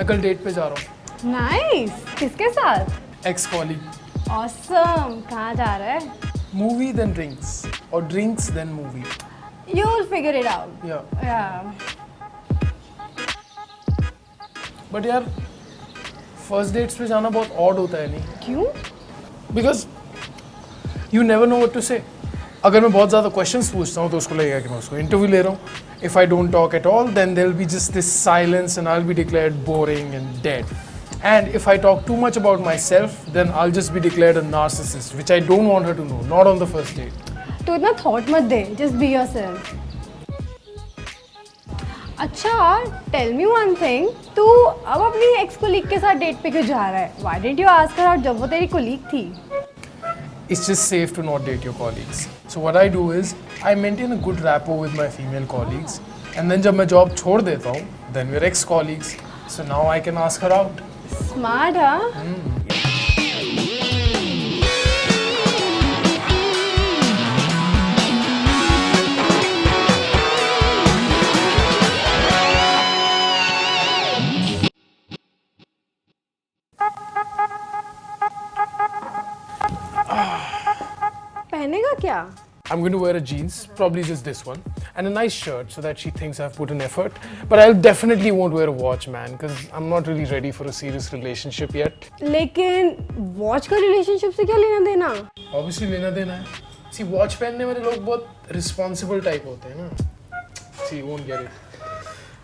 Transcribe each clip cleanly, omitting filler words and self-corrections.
मैं कल डेट पे जा रहा हूँ। नाइस। किसके साथ? Ex colleague. ऑसम। कहाँ जा रहा है? मूवी देन ड्रिंक्स और drinks then movie. You'll figure it out. Yeah Yeah. But यार फर्स्ट डेट्स पे जाना बहुत ऑड होता है नहीं? क्यों? Because you never know what to say. अगर मैं बहुत ज़्यादा क्वेश्चंस पूछता हूँ तो उसको लगेगा कि मैं उसको इंटरव्यू ले रहा हूँ. If I don't talk at all, then there'll be just this silence and I'll be declared boring and dead. And if I talk too much about myself, then I'll just be declared a narcissist, which I don't want her to know, not on the first date. तो इतना thought मत दे, just be yourself. अच्छा, tell me one thing. तू अब अपनी x colleague के साथ date पे क्यों जा रहा है? Why didn't you ask her out जब वो तेरी कोलीग थी? It's just safe to not date your colleagues. So what I do is, I maintain a good rapport with my female colleagues, and then जब मैं job छोड़ देता हूँ, then we're ex-colleagues. So now I can ask her out. Smart, huh? पहनेगा क्या? I'm going to wear a jeans, probably just this one, and a nice shirt so that she thinks I've put in effort. But I definitely won't wear a watch, man, because I'm not really ready for a serious relationship yet. लेकिन watch का relationship से क्या लेना देना? Obviously लेना देना है. See, watch पहनने वाले लोग बहुत responsible type होते हैं ना. See, you won't get it.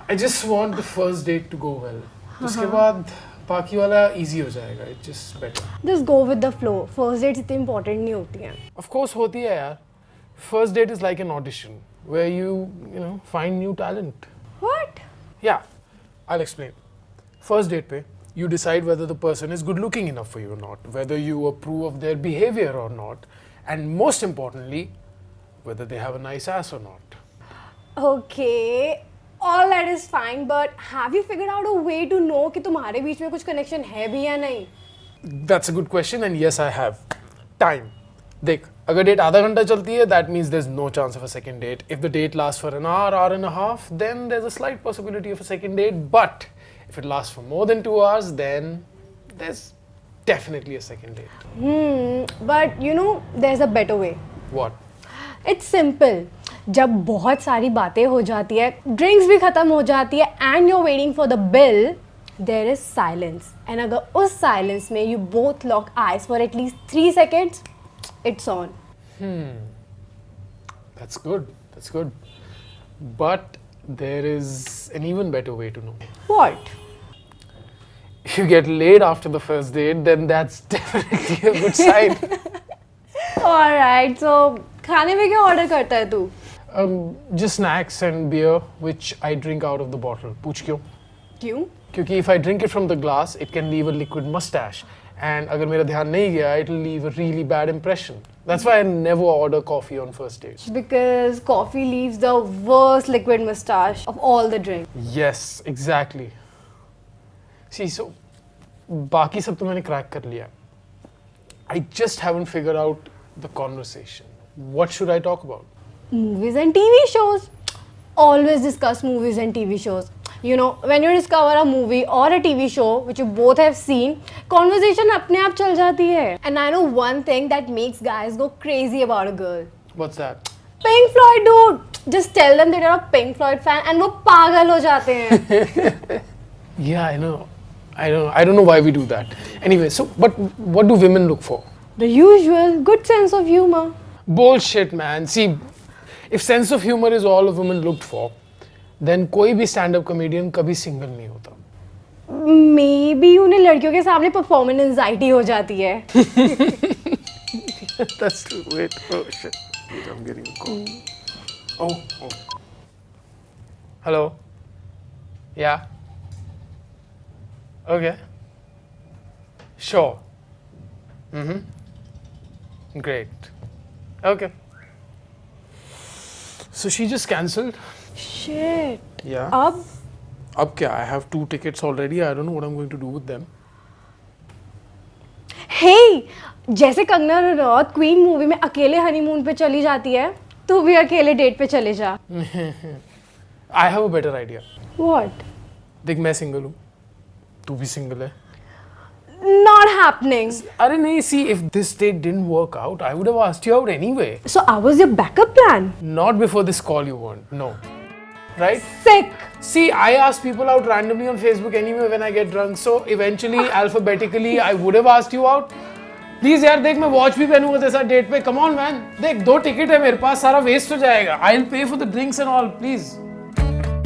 I just want the first date to go well. उसके बाद बाकी वाला easy हो जाएगा. It's just better. Just go with the flow. First dates इतनी important नहीं होती हैं. Of course होती है यार. First date is like an audition where you find new talent. What? Yeah, I'll explain. First date pe, you decide whether the person is good looking enough for you or not, whether you approve of their behavior or not, and most importantly, whether they have a nice ass or not. Okay, all that is fine, but have you figured out a way to know कि तुम्हारे बीच में कुछ connection है भी या नहीं? That's a good question, and yes, I have. Time. देख, अगर डेट आधा घंटा चलती है, that means there's no chance of a second date. If the date lasts for an hour, hour and a half, then there's a slight possibility of a second date. But if it lasts for more than 2 hours, then there's definitely a second date. But you know, there's a better way. What? It's simple. जब बहुत सारी बातें हो जाती है, drinks भी खत्म हो जाती है, and you're waiting for the bill, there is silence. And अगर उस silence में you both lock eyes for at least 3 seconds, it's on. That's good. That's good. But there is an even better way to know. What? If you get laid after the first date, then that's definitely a good sign. Alright, so खाने में क्या order करता है तू? Just snacks and beer, which I drink out of the bottle. पूछ क्यों? क्यों? क्योंकि if I drink it from the glass, it can leave a liquid mustache. And अगर मेरा ध्यान नहीं गया, it'll leave a really bad impression. That's why I never order coffee on first dates. Because coffee leaves the worst liquid mustache of all the drinks. Yes, exactly. See, so बाकी सब तो मैंने crack कर लिया. I just haven't figured out the conversation. What should I talk about? Movies and TV shows. Always discuss movies and TV shows. You know, when you discover a movie or a TV show which you both have seen, conversation अपने आप चल जाती है. And I know one thing that makes guys go crazy about a girl. What's that? Pink Floyd, dude. Just tell them that you're a Pink Floyd fan and वो पागल हो जाते हैं. Yeah, I know. I don't know why we do that. Anyway, so but what do women look for? The usual, good sense of humor. Bullshit, man. See, if sense of humor is all a woman looked for, then कोई भी stand-up comedian कभी single नहीं होता. Maybe उन्हें लड़कियों के सामने performance anxiety हो जाती है. That's true. Wait. Oh shit. Wait, I'm getting a call. Oh. Hello. Yeah. Okay. Sure. Great. Okay. So she just cancelled. Shit. Yeah. अब क्या? I have 2 tickets already. I don't know what I'm going to do with them. Hey, जैसे Kangana Ranaut queen movie में अकेले honeymoon पे चली जाती है, तू भी अकेले डेट पे चले जा. I have a better idea. What? देख मैं सिंगल हूँ. तू भी सिंगल है. Not happening. अरे नहीं, see, if this date didn't work out, I would have asked you out anyway. So I was your backup plan. Not before this call you want. No. Right? Sick. See, I ask people out randomly on Facebook anyway when I get drunk. So eventually, alphabetically, I would have asked you out. Please यार देख, मैं watch भी पहनूंगा तेरे साथ date पे. Come on man. देख 2 ticket है मेरे पास, सारा वेस्ट हो जाएगा. I'll pay for the drinks and all, please.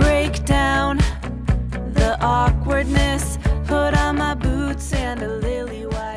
Break down the awkwardness. Put on my boots and a lily white.